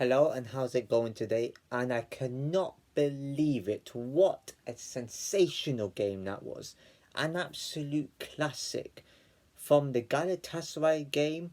Hello, and how's it going today? And I cannot believe it. What a sensational game that was. An absolute classic. From the Galatasaray game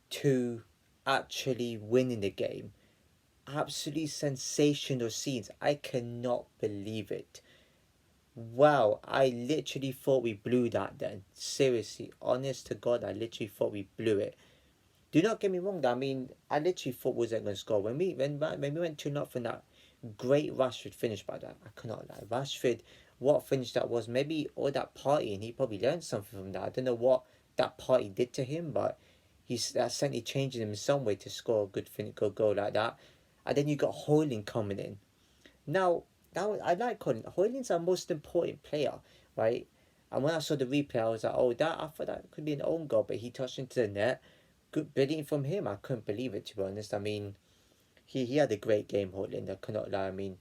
to actually winning the game. Absolutely sensational scenes. I cannot believe it. Wow, I literally thought we blew that then. Seriously, honest to God, I literally thought we blew it. Do not get me wrong. I mean, I literally thought we wasn't going to score when we went 2-0 from that great Rashford finish. By that, I cannot lie. Rashford, what finish that was. Maybe all that party, and he probably learned something from that. I don't know what that party did to him, but he's that certainly changed him in some way to score a good goal like that. And then you got Hoyland coming in. Now, I like Hoyland. Hoyland's our most important player, right? And when I saw the replay, I was like, oh, that I thought that could be an own goal, but he touched into the net. Good bidding from him. I couldn't believe it, to be honest. I mean, he had a great game, Hoyland. I cannot lie. I mean,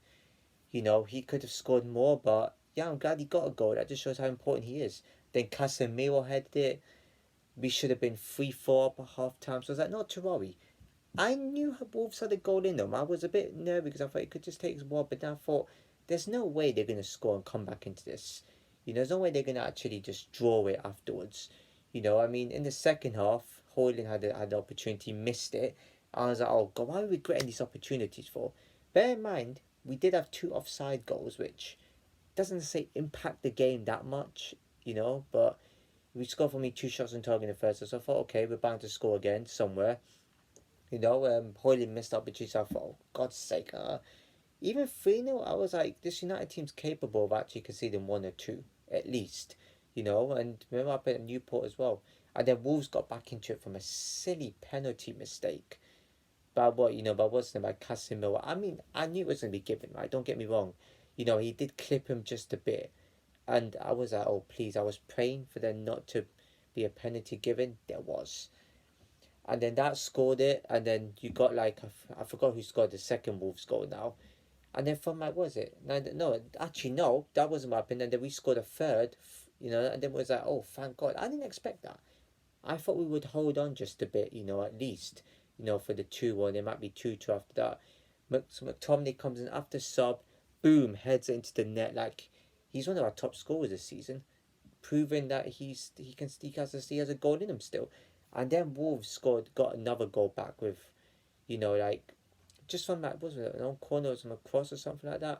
he could have scored more, but yeah, I'm glad he got a goal. That just shows how important he is. Then Casemiro headed it. We should have been 3-4 up at half time. So I was like, not to worry. I knew Wolves had a goal in them. I was a bit nervous because I thought it could just take a while, but then I thought, there's no way they're going to score and come back into this. There's no way they're going to actually just draw it afterwards. I mean, in the second half, Hoyland had the opportunity, missed it. I was like, oh God, why are we regretting these opportunities for? Bear in mind, we did have two offside goals, which doesn't say impact the game that much, but we scored for me two shots on target in the first, so I thought, okay, we're bound to score again somewhere. Hoyland missed opportunities. So I thought, oh, God's sake, even 3-0, I was like, this United team's capable of actually conceding one or two, at least. And remember I played at Newport as well. And then Wolves got back into it from a silly penalty mistake. By what's name, by Casemiro. I mean, I knew it was going to be given, right? Don't get me wrong. He did clip him just a bit. And I was like, oh, please. I was praying for there not to be a penalty given. There was. And then that scored it. And then you got like, I forgot who scored the second Wolves goal now. And then from like, what was it? No, actually, no, that wasn't what happened. And then we scored a third, and then it was like, oh, thank God. I didn't expect that. I thought we would hold on just a bit, at least, for the 2-1. There might be 2-2 after that. McTominay comes in after sub, boom, heads into the net. Like, he's one of our top scorers this season, proving that he has a goal in him still. And then Wolves got another goal back with, like, just from that, was it an own corner or some cross or something like that?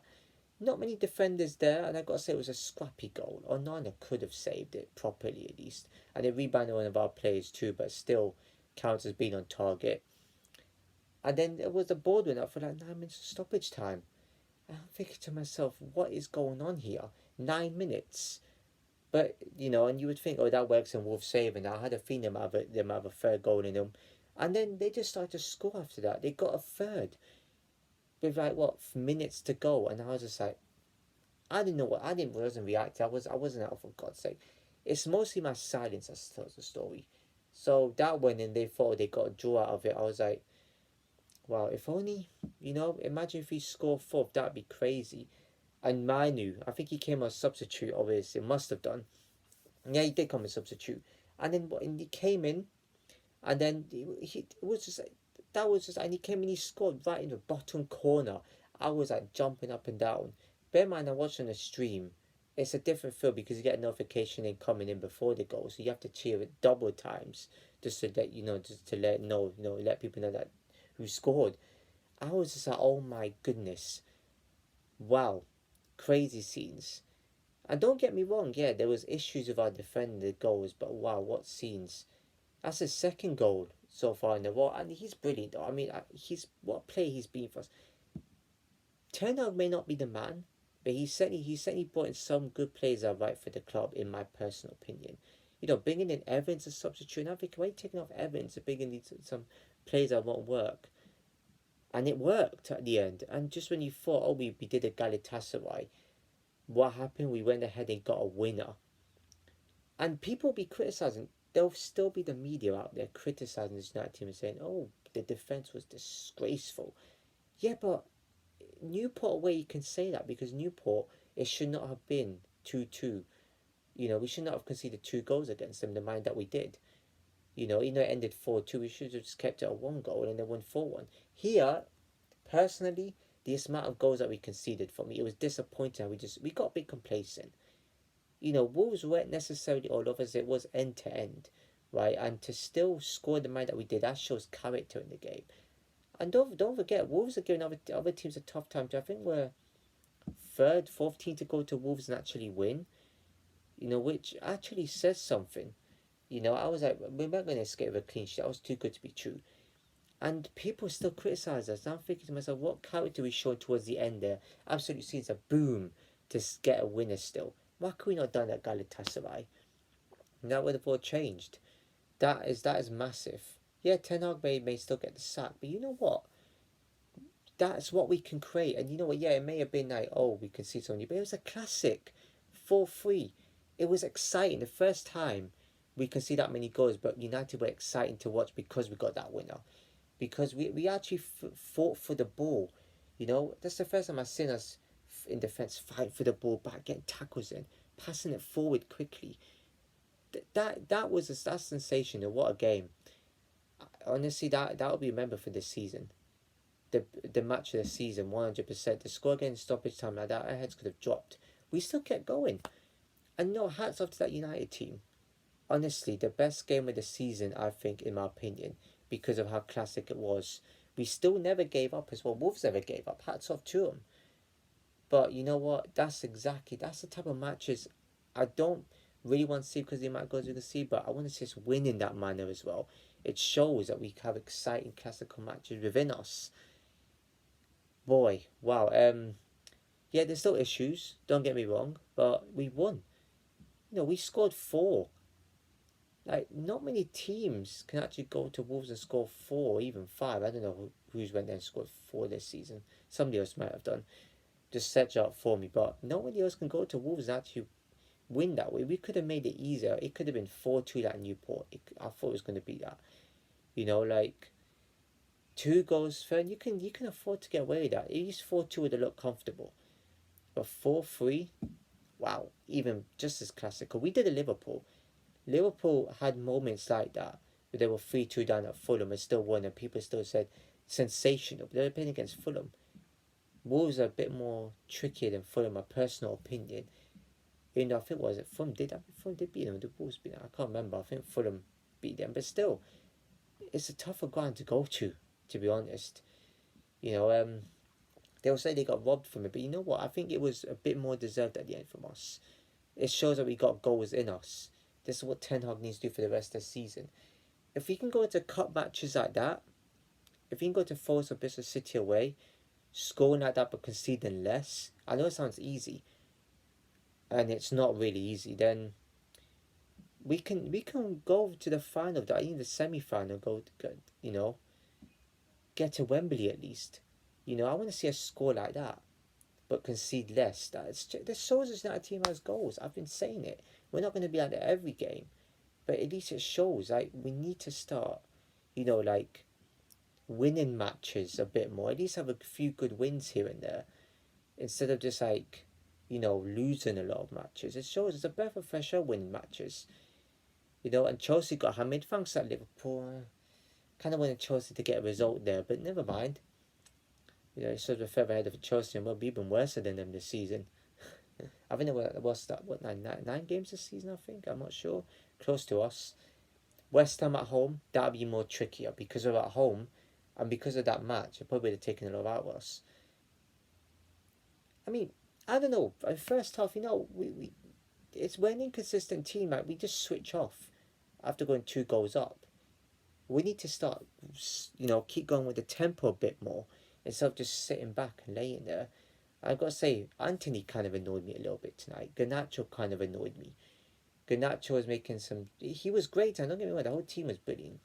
Not many defenders there, and I got to say it was a scrappy goal. Onana could have saved it properly at least, and it rebounded one of our players too, but still counts as being on target. And then it was the board went up for like 9 minutes of stoppage time. And I'm thinking to myself, what is going on here? 9 minutes. But and you would think, oh, that works in Wolves saving. I had a feeling they might have a third goal in them. And then they just started to score after that. They got a third with like what minutes to go, and I was just like, I didn't know wasn't reacting. I wasn't out, for God's sake. It's mostly my silence that tells the story. So that went in. They thought they got a draw out of it. I was like, wow, if only, imagine if he scored fourth, that'd be crazy. And Manu, I think he came as substitute. Obviously, must have done. Yeah, he did come as substitute, and then he came in, and then it was just like, that was just, and he came in, he scored right in the bottom corner. I was like jumping up and down. Bear in mind, I watched on the stream. It's a different feel because you get a notification in coming in before the goal, so you have to cheer it double times just to let just to let people know that who scored. I was just like, oh my goodness, wow, crazy scenes. And don't get me wrong, yeah, there was issues with our defending the goals, but wow, what scenes! That's his second goal so far in the war, and he's brilliant though. I mean, what play he's been for us. Turner may not be the man, but he certainly brought in some good players that are right for the club, in my personal opinion. Bringing in Evans as substitute, and I think why taking off Evans and bringing some players that won't work, and it worked at the end. And just when you thought, oh, we did a Galatasaray, what happened? We went ahead and got a winner, and people will be criticizing. There'll still be the media out there criticizing this United team and saying, oh, the defence was disgraceful. Yeah, but Newport away, you can say that because Newport, it should not have been 2-2. We should not have conceded two goals against them, the mind that we did. Even though it ended 4-2, we should have just kept it at one goal and then won 4-1. Here, Personally, the amount of goals that we conceded, for me, it was disappointing. We got a bit complacent. Wolves weren't necessarily all over us. It was end to end, right? And to still score the amount that we did, that shows character in the game. And don't forget, Wolves are giving other teams a tough time. I think we're third, fourth team to go to Wolves and actually win. Which actually says something. I was like, we're not going to escape with a clean sheet. That was too good to be true. And people still criticise us. And I'm thinking to myself, what character we showed towards the end there? Absolutely seems a boom to get a winner still. Why could we not done that Galatasaray? That would have all changed. That is massive. Yeah, Ten Hag may still get the sack, but you know what? That's what we can create. And you know what? Yeah, it may have been like, oh, we can see something, but it was a classic, 4-3. It was exciting. The first time we can see that many goals, but United were exciting to watch because we got that winner. Because we actually fought for the ball. That's the first time I've seen us in defence fight for the ball back, getting tackles in, passing it forward quickly. That's sensational. What a game! Honestly, that will be remembered for this season. The match of the season, 100%. The score against stoppage time like that, our heads could have dropped. We still kept going, and no, hats off to that United team. Honestly, the best game of the season, I think, in my opinion, because of how classic it was. We still never gave up as well. Wolves never gave up. Hats off to them. But you know what? That's the type of matches I don't really want to see because the amount of goals we can see, but I want to see us win in that manner as well. It shows that we have exciting classical matches within us. Boy, wow. Yeah, there's still issues. Don't get me wrong, but we won. We scored 4. Like, not many teams can actually go to Wolves and score 4, even 5. I don't know who's went there and scored 4 this season. Somebody else might have done. Just set up for me, but nobody else can go to Wolves and actually win that way. We could have made it easier. It could have been 4-2 like Newport. I thought it was going to be that. Like 2 goals for, and you can afford to get away with that. At least 4-2 would have looked comfortable. But 4-3, wow, even just as classical. We did a Liverpool. Liverpool had moments like that where they were 3-2 down at Fulham and still won, and people still said sensational. But they were playing against Fulham. Wolves are a bit more trickier than Fulham, my personal opinion. I think Fulham did beat them. The Wolves beat them. I can't remember. I think Fulham beat them, but still, it's a tougher ground to go to be honest. They'll say they got robbed from it, but you know what? I think it was a bit more deserved at the end from us. It shows that we got goals in us. This is what Ten Hag needs to do for the rest of the season. If we can go into cup matches like that, if we can go to Forest or Bristol City away, scoring like that but conceding less, I know it sounds easy, and it's not really easy, then we can go to the final, even the semi-final, get to Wembley at least. I want to see us score like that, but concede less. This shows us that a team has goals. I've been saying it. We're not going to be like that every game, but at least it shows like we need to start, like winning matches a bit more. At least have a few good wins here and there, instead of just like, losing a lot of matches. It shows it's a breath of fresh air winning matches. And Chelsea got hammered. Thanks at Liverpool. Kind of wanted Chelsea to get a result there, but never mind. It's sort of a further ahead of Chelsea, and we'll be even worse than them this season. I think it was that, what, nine games this season, I think? I'm not sure. Close to us. West Ham at home, that'll be more trickier because we're at home, and because of that match, it probably would have taken a lot out of us. I mean, I don't know. First half, we're an inconsistent team. Like, we just switch off after going 2 goals up. We need to start, keep going with the tempo a bit more instead of just sitting back and laying there. I've got to say, Anthony kind of annoyed me a little bit tonight. Garnacho kind of annoyed me. Garnacho was making he was great, and don't get me wrong, the whole team was brilliant.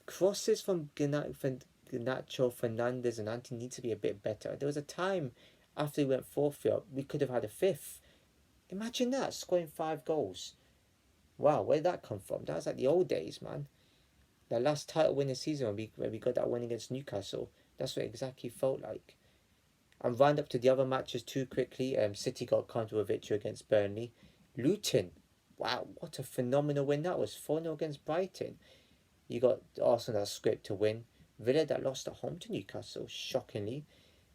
Crosses from Garnacho, Fernandez, and Anthony need to be a bit better. There was a time after we went 4th, we could have had a 5th. Imagine that, scoring 5 goals. Wow, where did that come from? That was like the old days, man. The last title winning season when we got that win against Newcastle. That's what it exactly felt like. And round up to the other matches too quickly. City got comfortable victory against Burnley. Luton, wow, what a phenomenal win that was. 4-0 against Brighton. You got Arsenal that script to win. Villa that lost at home to Newcastle, shockingly.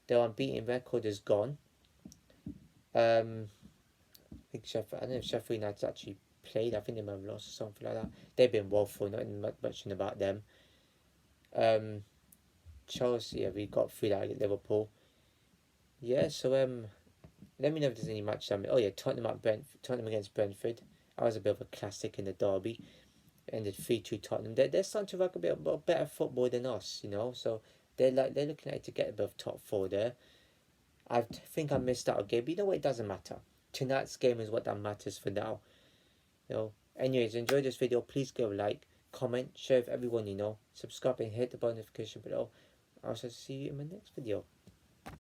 Their unbeaten record is gone. I think Sheffield, I don't know if Sheffield United's actually played. I think they might have lost or something like that. They've been woeful, not much about them. Chelsea, yeah, we got through that at Liverpool. Yeah, so let me know if there's any matches. Oh yeah, Tottenham against Brentford. That was a bit of a classic in the derby. Ended 3-2 Tottenham. They're starting to rock a bit better football than us, you know. So they're looking at it to get above top four there. I think I missed out a game, but you know what? It doesn't matter. Tonight's game is what that matters for now. You know. Anyways, enjoy this video. Please give a like, comment, share with everyone you know, subscribe and hit the bell notification below. I'll also see you in my next video.